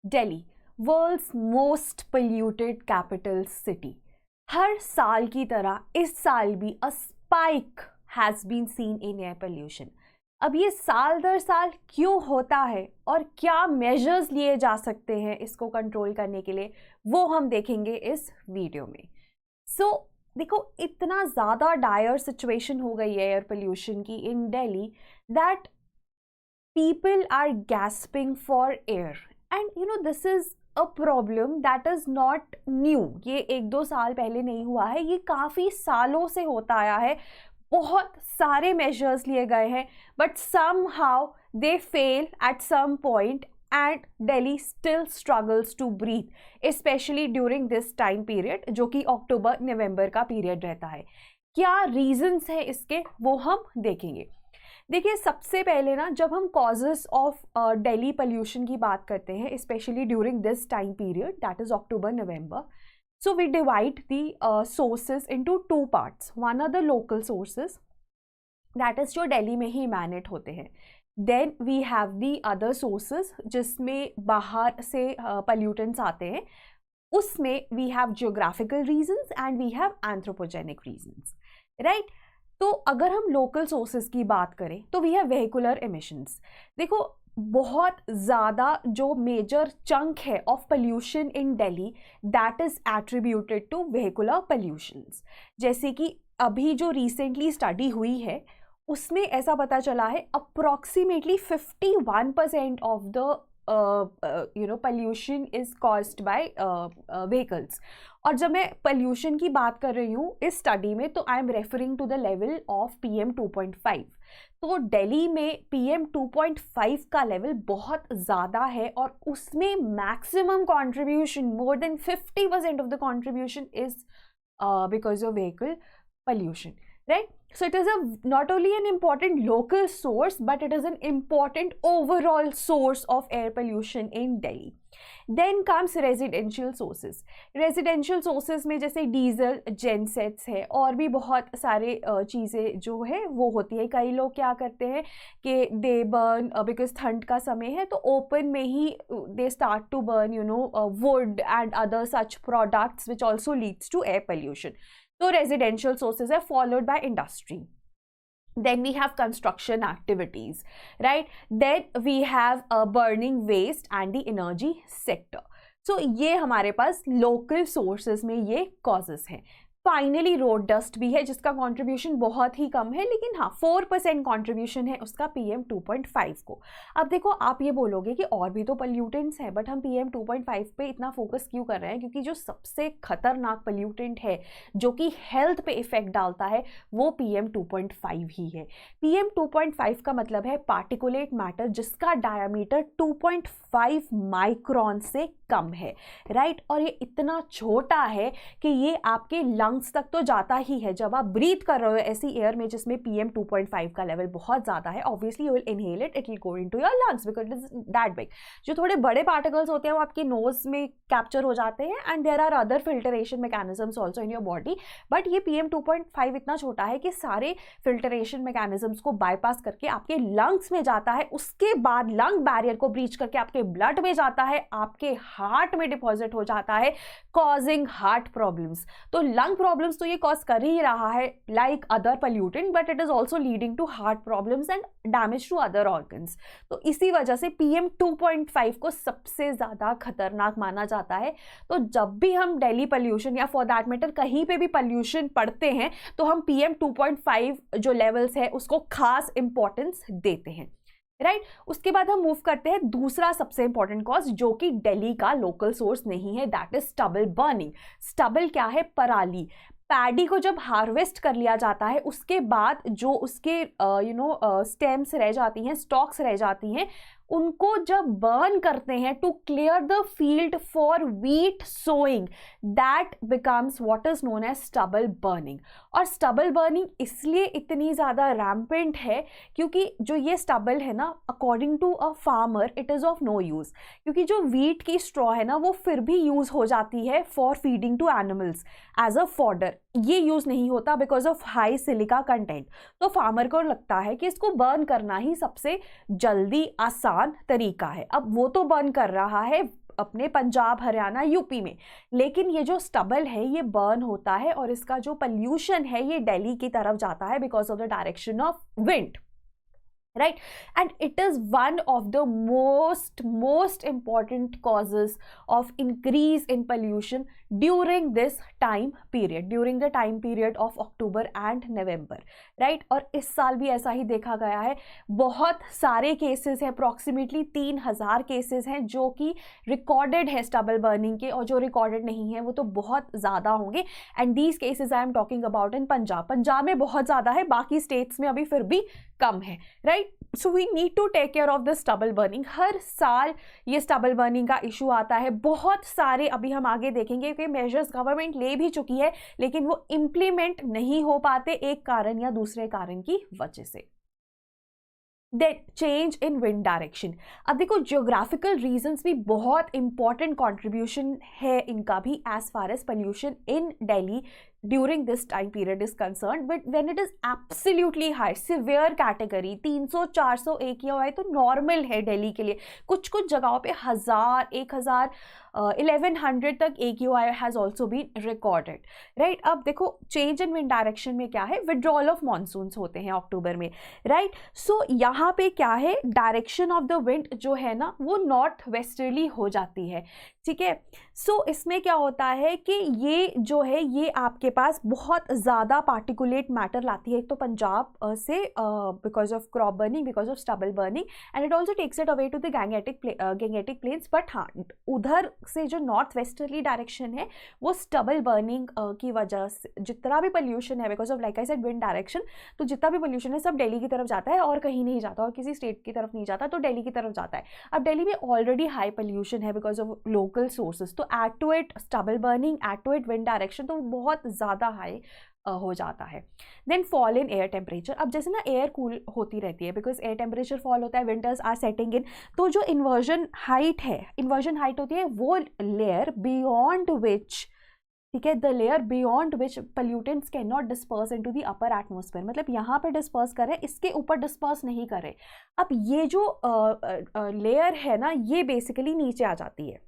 Delhi, world's most polluted capital city. हर साल की तरह इस साल भी a spike has been seen in air pollution. अब ये साल दर साल क्यों होता है और क्या मेजर्स लिए जा सकते हैं इसको कंट्रोल करने के लिए, वो हम देखेंगे इस वीडियो में। देखो, इतना ज़्यादा डायर सिचुएशन हो गई है एयर पोल्यूशन की in Delhi that people are gasping for air, and this is a problem that is not new। ये 1-2 साल पहले नहीं हुआ है, ये काफ़ी सालों से होता आया है। बहुत सारे मेजर्स लिए गए हैं but somehow they fail at some point and Delhi still struggles to breathe, especially during this time period जो कि अक्टूबर नवंबर का पीरियड रहता है। क्या रीजंस है इसके, वो हम देखेंगे। देखिए, सबसे पहले ना, जब हम कॉजेस ऑफ दिल्ली पोल्यूशन की बात करते हैं, specially during this time period that is October November, so we divide the sources into 2 parts. One are the local sources, that is जो दिल्ली में ही इमैनेट होते हैं। Then we have the other sources जिसमें बाहर से पोल्यूटेंट्स आते हैं। उसमें we have geographical reasons and we have anthropogenic reasons, right. तो अगर हम लोकल सोर्सेज की बात करें तो वी हैव वेहिकुलर एमिशंस। देखो, बहुत ज़्यादा जो मेजर चंक है of pollution in Delhi that is attributed to vehicular pollutions. जैसे कि अभी जो रिसेंटली स्टडी हुई है उसमें ऐसा पता चला है approximately 51% of the pollution is caused by vehicles। और जब मैं pollution की बात कर रही हूँ इस स्टडी में, तो I am referring to the level of PM 2.5। तो दिल्ली में PM 2.5 का लेवल बहुत ज़्यादा है और उसमें maximum contribution, more than 50% of the contribution is because of vehicle pollution, right? So it is not only an important local source but it is an important overall source of air pollution in Delhi. Then comes residential sources। residential sources में जैसे diesel gensets है और भी बहुत सारे चीज़ें जो है वो होती है। कई लोग क्या करते हैं कि दे बर्न, बिकॉज ठंड का समय है तो ओपन में ही they start to burn wood and other such products which also leads to air pollution. So residential sources are followed by industry. Then we have construction activities, right? Then we have burning waste and the energy sector. So ये हमारे पास local sources में ये causes हैं। Finally road dust भी है जिसका contribution बहुत ही कम है, लेकिन हाँ 4% कंट्रीब्यूशन है उसका PM 2.5 को। अब देखो, आप ये बोलोगे कि और भी तो पोल्यूटेंट्स हैं बट हम PM 2.5 पे इतना फोकस क्यों कर रहे हैं, क्योंकि जो सबसे खतरनाक पोल्यूटेंट है जो कि हेल्थ पे इफेक्ट डालता है वो PM 2.5 ही है। PM 2.5 का मतलब है पार्टिकुलेट मैटर जिसका डायमीटर 2.5 माइक्रोन से कम है, राइट। और ये इतना छोटा है कि ये आपके लंग्स तक तो जाता ही है। जब आप ब्रीथ कर रहे हो ऐसी एयर में जिसमें PM 2.5 का लेवल बहुत ज़्यादा है, obviously you will inhale it, it will go into your lungs because it is that big. जो थोड़े बड़े पार्टिकल्स होते हैं वो आपके नोज में कैप्चर हो जाते हैं and there are other filtration mechanisms also in your body, but ये PM 2.5 इतना छोटा है कि सारे फिल्टरेशन मैकेनिज्म्स को बाईपास करके आपके लंग्स में जाता है, उसके बाद लंग बैरियर को ब्रीच करके आपके ब्लड में जाता है, आपके हार्ट में डिपॉजिट हो जाता है, कॉजिंग हार्ट प्रॉब्लम्स। तो लंग प्रॉब्लम्स तो ये कॉज कर ही रहा है like other pollutant, but it is also leading to heart problems and damage to other organs. तो इसी वजह से PM 2.5 को सबसे ज़्यादा खतरनाक माना जाता है। तो जब भी हम दिल्ली पोल्यूशन या फॉर दैट मैटर कहीं पे भी पोल्यूशन पढ़ते हैं तो हम PM 2.5 जो लेवल्स है उसको खास इंपॉर्टेंस देते हैं, राइट। उसके बाद हम मूव करते हैं दूसरा सबसे इंपॉर्टेंट कॉज जो कि दिल्ली का लोकल सोर्स नहीं है, that is stubble burning. Stubble क्या है? पराली। पैडी को जब हार्वेस्ट कर लिया जाता है उसके बाद जो उसके स्टेम्स रह जाती हैं, स्टॉक्स रह जाती हैं, उनको जब बर्न करते हैं to clear the field for wheat sowing, that becomes what is known as stubble burning. और स्टबल बर्निंग इसलिए इतनी ज़्यादा रैम्पेंट है क्योंकि जो ये स्टबल है ना, according to a farmer it is of no use, क्योंकि जो व्हीट की स्ट्रॉ है ना वो फिर भी यूज़ हो जाती है for feeding to animals as a fodder. ये यूज़ नहीं होता because of high silica content. तो फार्मर को लगता है कि इसको बर्न करना ही सबसे जल्दी आसान तरीका है। अब वो तो बर्न कर रहा है अपने पंजाब, हरियाणा, यूपी में। लेकिन ये जो स्टबल है ये बर्न होता है और इसका जो पॉल्यूशन है ये दिल्ली की तरफ जाता है because of the direction of wind, right? And it is one of the most important causes of increase in pollution during this time period, during the time period of October and November, right? और इस साल भी ऐसा ही देखा गया है, बहुत सारे केसेस हैं, अप्रॉक्सीमेटली 3000 केसेस हैं जो कि रिकॉर्डेड है स्टबल बर्निंग के, और जो रिकॉर्डेड नहीं है वो तो बहुत ज़्यादा होंगे। And these cases I am talking about in Punjab में बहुत ज़्यादा है, बाकी स्टेट्स में अभी फिर भी कम है, right? So we need to take care of the stubble burning. हर साल ये स्टबल बर्निंग का इशू आता है, बहुत सारे अभी हम आगे देखेंगे कि मेजर्स गवर्नमेंट ले भी चुकी है लेकिन वो इम्प्लीमेंट नहीं हो पाते एक कारण या दूसरे कारण की वजह से। Then change in wind direction. अब देखो जियोग्राफिकल रीजंस भी बहुत इंपॉर्टेंट कॉन्ट्रीब्यूशन है इनका भी as far as pollution in Delhi during this time period is concerned, but when it is absolutely high, severe category 300-400 AQI तो नॉर्मल है दिल्ली के लिए। कुछ कुछ जगहों पे 1000, 1000, 1100 तक AQI has also been recorded, right? अब देखो चेंज इन विंड डायरेक्शन में क्या है, विड्रॉल ऑफ मॉनसून्स होते हैं अक्टूबर में, राइट? सो यहाँ पे क्या है, डायरेक्शन ऑफ द विंड जो है ना वो नॉर्थ वेस्टर्ली हो जाती है, ठीक है? सो इसमें क्या होता है कि ये जो है ये आपके पास बहुत ज़्यादा पार्टिकुलेट मैटर लाती है, एक तो पंजाब से because of crop burning, because of stubble burning, and it also takes it away to the Gangetic plains. But हाँ, उधर से जो नॉर्थ वेस्टर्ली डायरेक्शन है वो स्टबल बर्निंग की वजह से जितना भी पोल्यूशन है, because of like I said wind direction, तो जितना भी पोल्यूशन है सब दिल्ली की तरफ जाता है और कहीं नहीं जाता, और किसी स्टेट की तरफ नहीं जाता, तो दिल्ली की तरफ जाता है। अब दिल्ली में ऑलरेडी हाई पोल्यूशन है बिकॉज ऑफ लोकल सोर्सेज, तो add to it stubble burning, add to it wind direction, तो बहुत ज़्यादा हाई हो जाता है। Then fall in air temperature. अब जैसे ना एयर कूल होती रहती है बिकॉज एयर टेम्परेचर फॉल होता है, विंटर्स आर सेटिंग इन, तो जो इन्वर्जन हाइट है, इन्वर्जन हाइट होती है वो लेयर बियॉन्ड विच, ठीक है, the layer beyond which pollutants can not disperse into the upper atmosphere, मतलब यहाँ पे डिस्पर्स कर रहे हैं, इसके ऊपर डिस्पर्स नहीं कर रहे। अब ये जो लेयर है ना ये बेसिकली नीचे आ जाती है,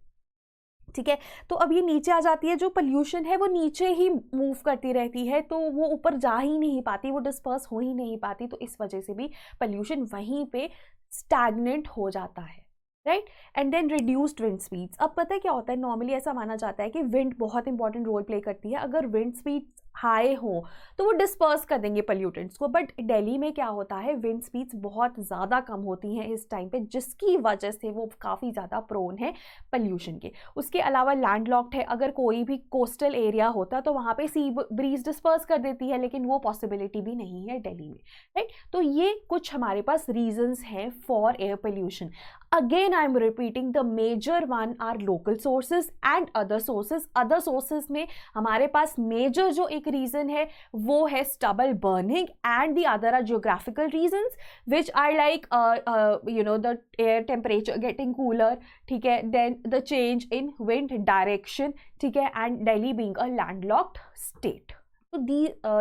ठीक है? तो अब ये नीचे आ जाती है, जो पोल्यूशन है वो नीचे ही मूव करती रहती है, तो वो ऊपर जा ही नहीं पाती, वो डिस्पर्स हो ही नहीं पाती, तो इस वजह से भी पोल्यूशन वहीं पे स्टैग्नेंट हो जाता है, right? And then reduced wind speeds. अब पता है क्या होता है, नॉर्मली ऐसा माना जाता है कि विंड बहुत इंपॉर्टेंट रोल प्ले करती है, अगर विंड स्पीड्स हाई हो तो वो डिस्पर्स कर देंगे पोल्यूटेंट्स को, बट दिल्ली में क्या होता है, विंड स्पीड्स बहुत ज़्यादा कम होती हैं इस टाइम पे, जिसकी वजह से वो काफ़ी ज़्यादा प्रोन है पोल्यूशन के। उसके अलावा लैंडलॉक्ड है, अगर कोई भी कोस्टल एरिया होता तो वहाँ पे सी ब्रीज डिस्पर्स कर देती है, लेकिन वो पॉसिबिलिटी भी नहीं है दिल्ली में, राइट? तो ये कुछ हमारे पास रीजंस हैं for air pollution. Again, I am repeating, the major one are local sources and other sources. Other sources में हमारे पास major जो एक reason है वो है stubble burning, and the other are geographical reasons which are like the air temperature getting cooler, ठीक है, then the change in wind direction, ठीक है, and Delhi being a landlocked state. So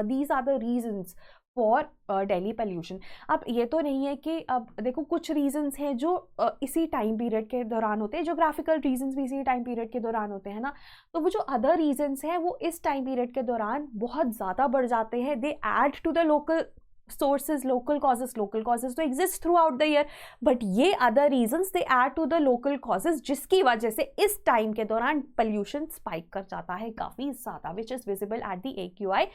these are the reasons for Delhi pollution. अब ये तो नहीं है कि अब देखो कुछ रीजंस हैं जो इसी टाइम पीरियड के दौरान होते हैं, जोग्राफिकल रीजंस भी इसी टाइम पीरियड के दौरान होते हैं ना, तो वो जो अदर रीजंस हैं वो इस टाइम पीरियड के दौरान बहुत ज़्यादा बढ़ जाते हैं, they add to the local sources, local causes तो exist throughout the year, but ये other reasons they add to the local causes, जिसकी वजह से इस टाइम के दौरान pollution spike कर जाता है काफ़ी ज़्यादा, which is visible at the AQI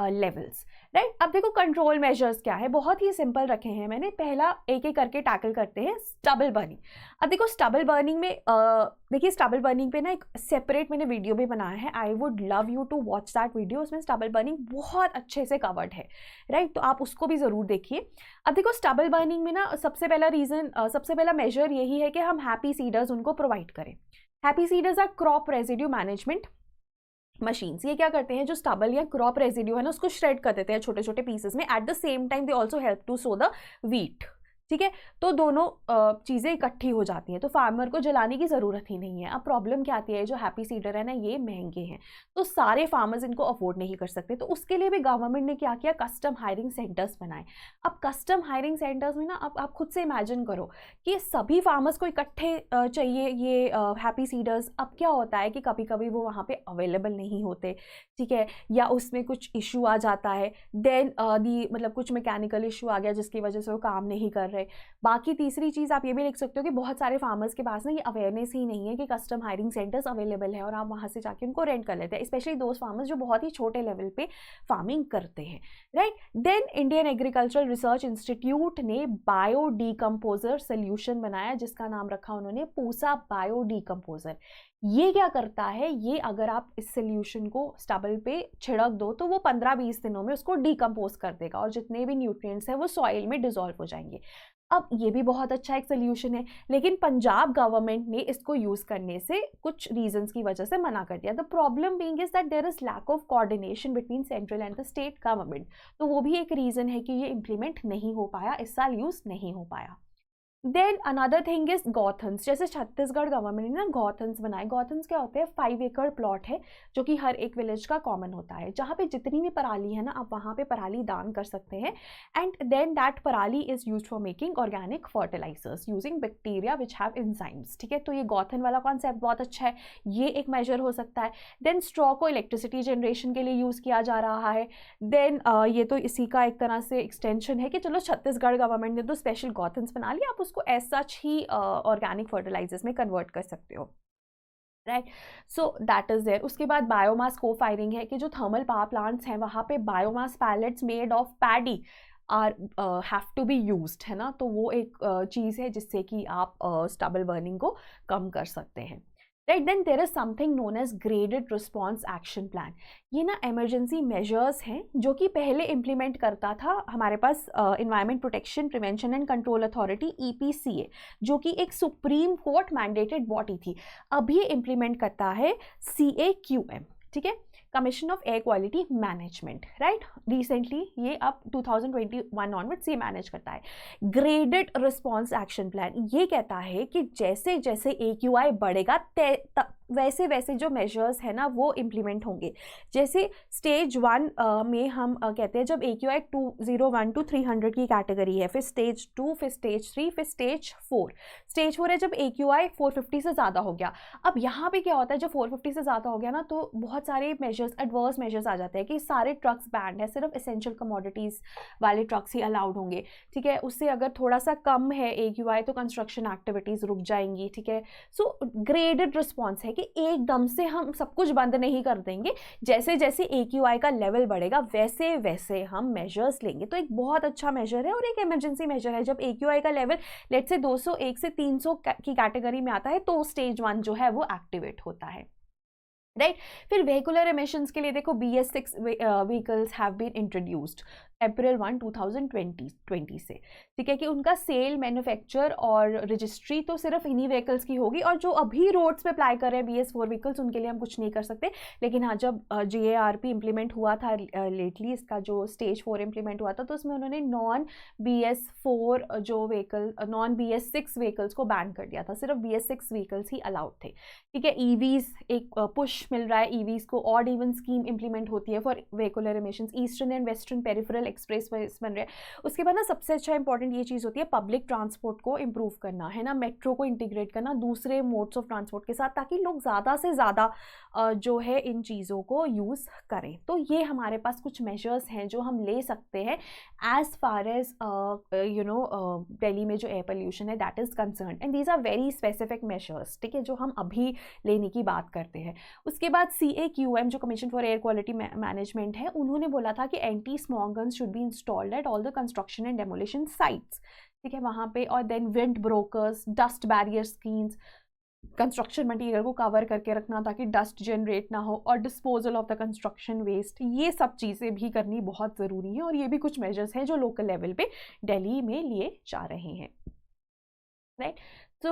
levels, right? अब देखो कंट्रोल मेजर्स क्या है, बहुत ही सिंपल रखे हैं मैंने, पहला एक एक करके टैकल करते हैं, स्टबल बर्निंग। अब देखो स्टबल बर्निंग में देखिए स्टबल बर्निंग पे ना एक सेपरेट मैंने वीडियो भी बनाया है, I would love you to watch that video, उसमें स्टबल बर्निंग बहुत अच्छे से कवर्ड है, राइट? तो आप उसको भी ज़रूर देखिए। अब देखो स्टबल बर्निंग में ना सबसे पहला मेजर यही है कि हम हैप्पी सीडर्स उनको प्रोवाइड करें। Happy seeders are crop residue management machines. ये क्या करते हैं, जो स्टबल या क्रॉप रेजिड्यू है ना उसको श्रेड कर देते हैं छोटे छोटे पीसेस में, at the same time they also help to sow the wheat, ठीक है, तो दोनों चीज़ें इकट्ठी हो जाती हैं, तो फार्मर को जलाने की ज़रूरत ही नहीं है। अब प्रॉब्लम क्या आती है, जो हैप्पी सीडर है ना ये महंगे हैं, तो सारे फार्मर्स इनको अफोर्ड नहीं कर सकते, तो उसके लिए भी गवर्नमेंट ने क्या किया, कस्टम हायरिंग सेंटर्स बनाए। अब कस्टम हायरिंग सेंटर्स में ना, अब आप खुद से इमेजिन करो कि सभी फार्मर्स को इकट्ठे चाहिए ये हैप्पी सीडर्स। अब क्या होता है कि कभी कभी वो वहाँ पे अवेलेबल नहीं होते, ठीक है, या उसमें कुछ इशू आ जाता है, देन मतलब कुछ मैकेनिकल इशू आ गया जिसकी वजह से वो काम नहीं कर रहे। बाकी तीसरी चीज़ आप ये भी लिख सकते हो कि बहुत सारे फार्मर्स के पास ना ये अवेयरनेस ही नहीं है कि कस्टम हायरिंग सेंटर्स अवेलेबल है और आप वहाँ से जाके उनको रेंट कर लेते हैं, स्पेशली दोज फार्मर्स जो बहुत ही छोटे लेवल पे फार्मिंग करते हैं, right. Then Indian agricultural research institute ने बायो डीकम्पोजर सोल्यूशन बनाया जिसका नाम रखा उन्होंने पूसा बायो डीकम्पोजर। ये क्या करता है, ये अगर आप इस सोल्यूशन को स्टबल पे छिड़क दो तो वो 15-20 दिनों में उसको डीकम्पोज कर देगा और जितने भी न्यूट्रिएंट्स हैं वो सॉइल में डिसॉल्व हो जाएंगे। अब ये भी बहुत अच्छा एक सोल्यूशन है, लेकिन पंजाब गवर्नमेंट ने इसको यूज़ करने से कुछ रीजंस की वजह से मना कर दिया। The problem being is that there is lack of coordination between central and the state government, तो वो भी एक रीज़न है कि ये इम्प्लीमेंट नहीं हो पाया, इस साल यूज़ नहीं हो पाया। देन अनदर थिंग इज गौथन्स, जैसे छत्तीसगढ़ गवर्नमेंट ने ना गौथन्स बनाए। गौथन्स क्या होते हैं, 5 एकड़ प्लॉट है जो कि हर एक विलेज का कॉमन होता है, जहाँ पे जितनी भी पराली है ना आप वहाँ पे पराली दान कर सकते हैं, and then that parali is use for making organic fertilisers using bacteria which have enzymes, ठीक है। तो ये गौथन वाला कॉन्सेप्ट बहुत अच्छा है, ये एक मेजर हो सकता है। देन स्ट्रॉ को इलेक्ट्रिसिटी जनरेशन के लिए यूज़ किया जा रहा है। देन ये तो इसी का एक तरह से एक्सटेंशन है कि चलो छत्तीसगढ़ गवर्नमेंट ने तो स्पेशल गौथन्स बना लिया, आप उसको एज सच ही ऑर्गेनिक फर्टिलाइजर्स में कन्वर्ट कर सकते हो, right. So that is there. उसके बाद बायोमास को फायरिंग है कि जो थर्मल पावर प्लांट्स हैं वहाँ पे biomass pellets made of paddy are have to be used, है ना, तो वो एक चीज़ है जिससे कि आप स्टबल बर्निंग को कम कर सकते हैं, right. Then there is something known as graded response action plan. ये ना इमरजेंसी मेजर्स हैं जो कि पहले इम्प्लीमेंट करता था हमारे पास environment protection prevention and control authority EPCA, जो कि एक सुप्रीम कोर्ट मैंडेटेड बॉडी थी। अब ये इम्प्लीमेंट करता है CAQM, ठीक है, commission of air quality management, right. Recently ये अब 2021 ऑनवर्ड्स ये मैनेज करता है। ग्रेडेड रिस्पॉन्स एक्शन प्लान ये कहता है कि जैसे जैसे AQI बढ़ेगा वैसे वैसे जो मेजर्स है ना वो इम्प्लीमेंट होंगे। जैसे स्टेज 1 में हम कहते हैं जब AQI 201 to 300 की कैटेगरी है, फिर स्टेज 2, फिर स्टेज 3, फिर स्टेज 4। स्टेज 4 है जब AQI 450 से ज़्यादा हो गया। अब यहाँ पे क्या होता है, जब 450 से ज़्यादा हो गया ना तो बहुत सारे मेजर्स, एडवर्स मेजर्स आ जाते हैं कि सारे ट्रक्स बैंड है, सिर्फ एसेंशियल कमोडिटीज़ वाले ट्रक्स ही अलाउड होंगे, ठीक है। उससे अगर थोड़ा सा कम है AQI तो कंस्ट्रक्शन एक्टिविटीज़ रुक जाएंगी, ठीक है। सो ग्रेडेड रिस्पॉन्स है कि एकदम से हम सब कुछ बंद नहीं कर देंगे, जैसे जैसे AQI का लेवल बढ़ेगा वैसे वैसे हम मेजर्स लेंगे। तो एक बहुत अच्छा मेजर है और एक इमरजेंसी मेजर है। जब AQI का लेवल लेट से 201 से 300 की कैटेगरी में आता है तो स्टेज 1 जो है वो एक्टिवेट होता है, राइट। फिर व्हीकुलर एमिशंस के लिए देखो BS6 vehicles have been introduced April 1, 2020 से, ठीक है, कि उनका सेल, मैन्युफैक्चर और रजिस्ट्री तो सिर्फ इन्हीं व्हीकल्स की होगी, और जो अभी रोड्स पे अप्लाई कर रहे हैं BS4 व्हीकल्स उनके लिए हम कुछ नहीं कर सकते। लेकिन हाँ, जब GARP इम्प्लीमेंट हुआ था लेटली, इसका जो स्टेज 4 इम्प्लीमेंट हुआ था तो उसमें उन्होंने नॉन BS4 जो व्हीकल, नॉन BS6 व्हीकल्स को बैन कर दिया था, सिर्फ BS6 व्हीकल्स ही अलाउड थे, ठीक है। EVs एक पुश मिल रहा है, EVs को ऑड इवन स्कीम इम्प्लीमेंट होती है for vehicular emissions, eastern and western peripheral express बन रहे हैं। उसके बाद ना सबसे अच्छा इंपॉर्टेंट ये चीज़ होती है पब्लिक ट्रांसपोर्ट को इम्प्रूव करना, है ना, मेट्रो को इंटीग्रेट करना दूसरे मोड्स ऑफ ट्रांसपोर्ट के साथ, ताकि लोग ज़्यादा से ज़्यादा जो है इन चीज़ों को यूज़ करें। तो ये हमारे पास कुछ मेजर्स हैं जो हम ले सकते हैं एज फार एज दिल्ली में जो एयर पोल्यूशन है that is concern, and these are very specific measures, ठीक है, जो हम अभी लेने की बात करते हैं। उसके बाद CAQM जो commission for air quality management है, उन्होंने बोला था कि anti smog guns should be installed at all the construction and demolition sites, ठीक है, वहाँ पे। और then wind breakers, dust barrier screens, construction material को कवर करके रखना ताकि डस्ट जनरेट ना हो, और disposal of the construction waste, ये सब चीज़ें भी करनी बहुत ज़रूरी है। और ये भी कुछ मेजर्स हैं जो लोकल लेवल पे दिल्ली में लिए जा रहे हैं, right. So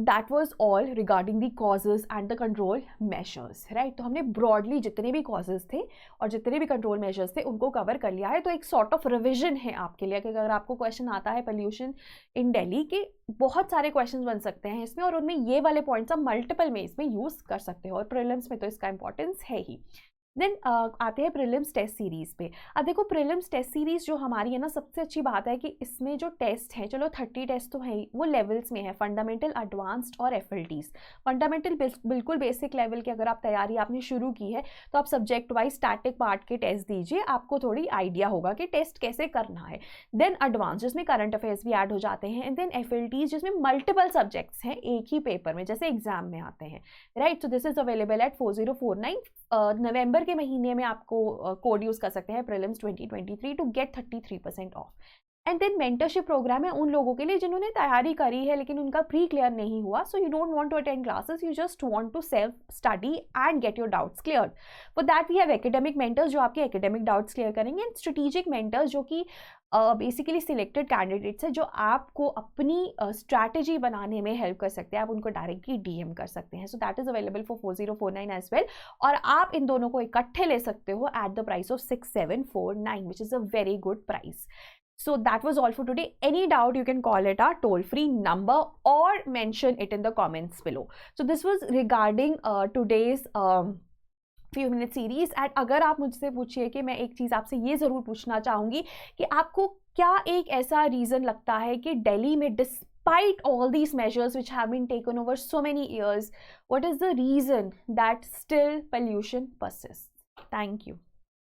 that was all regarding the causes and the control measures, right? तो हमने broadly जितने भी causes थे और जितने भी control measures थे उनको cover कर लिया है. तो एक sort of revision है आपके लिए कि अगर आपको question आता है pollution in Delhi के बहुत सारे questions बन सकते हैं इसमें और उनमें ये वाले points आप multiple में इसमें use कर सकते हो और prelims में तो इसका importance है ही. देन आते हैं प्रीलिम्स टेस्ट सीरीज़ पे. अब देखो प्रीलिम्स टेस्ट सीरीज़ जो हमारी है ना, सबसे अच्छी बात है कि इसमें जो टेस्ट हैं, चलो 30 टेस्ट तो है ही, वो लेवल्स में है, फंडामेंटल, एडवांस्ड और FLTs. फंडामेंटल बिल्कुल बेसिक लेवल की अगर आप तैयारी आपने शुरू की है तो आप सब्जेक्ट वाइज स्टैटिक पार्ट के टेस्ट दीजिए, आपको थोड़ी आइडिया होगा कि टेस्ट कैसे करना है. देन एडवांस जिसमें करंट अफेयर्स भी ऐड हो जाते हैं. एंड देन FLTs जिसमें मल्टीपल सब्जेक्ट्स हैं एक ही पेपर में, जैसे एग्जाम में आते हैं, right. So this is available at 4049. नवंबर के महीने में आपको कोड यूज़ कर सकते हैं prelims 2023 to get 33% off. And then mentorship programme है उन लोगों के लिए जिन्होंने तैयारी करी है लेकिन उनका प्री क्लियर नहीं हुआ. So you don't want to attend classes, you just want to self study and get your doubts clear. For that we have academic mentors जो आपके एकेडमिक डाउट्स क्लियर करेंगे, एंड स्ट्रेटेजिक मेंटर्स जो कि basically selected candidates हैं जो आपको अपनी strategy बनाने में हेल्प कर सकते हैं. आप उनको डायरेक्टली DM कर सकते हैं. So that is available for 4049 as well. और आप इन दोनों को इकट्ठे ले सकते हो at the price of 6749 which is a very good price. So that was all for today. Any doubt you can call it our toll-free number or mention it in the comments below. So this was regarding today's few minute series. And अगर आप मुझसे पूछिए कि मैं एक चीज़ आपसे ये ज़रूर पूछना चाहूँगी कि आपको क्या एक ऐसा रीज़न लगता है कि दिल्ली में despite all these measures which have been taken over so many years, what is the reason that still pollution persists? Thank you.